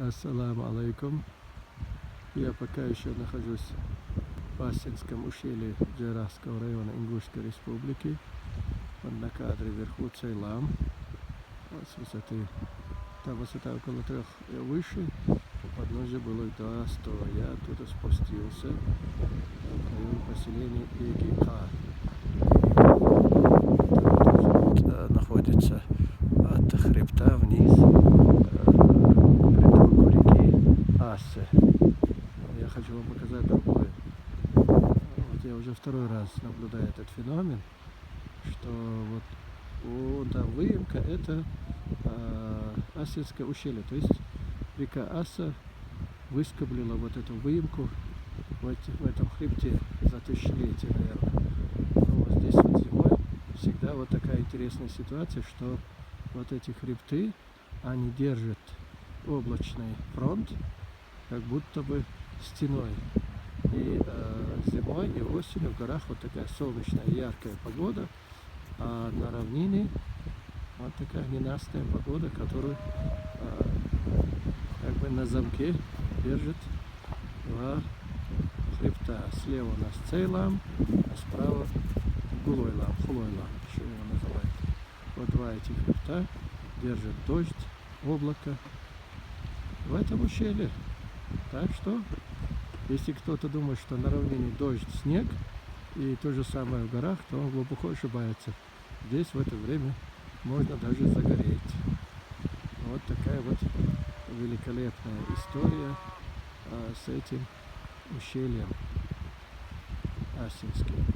Ассаламу алейкум. Я пока еще нахожусь в Асинском ущелье Джерахского района Ингушской республики. Вот на кадре вверху Цейлам. Вот с высоты. Там высота около 3 выше. У подножия было до 100. Я оттуда спустился в район поселения Эгика. Находится от хребта вниз притоку реки Ассе. Я хочу вам показать другое. Вот я уже второй раз наблюдаю этот феномен, что вот там выемка, это Ассинское ущелье, то есть река Асса выскоблила вот эту выемку в этом хребте за тысячелетия, наверное. Но вот здесь вот зимой всегда вот такая интересная ситуация, что вот эти хребты, они держат облачный фронт, как будто бы стеной. И зимой и осенью в горах вот такая солнечная, яркая погода, а на равнине вот такая ненастная погода, которую как бы на замке держит два хребта. Слева у нас Цейлам, а справа Гулойлам, Хулойлам, еще его называют. Вот два эти хребта держат дождь, облако в этом ущелье. Так что, если кто-то думает, что на равнине дождь, снег и то же самое в горах, то он глубоко ошибается. Здесь в это время можно даже загореть. Вот такая вот великолепная история с этим ущельем Асинским.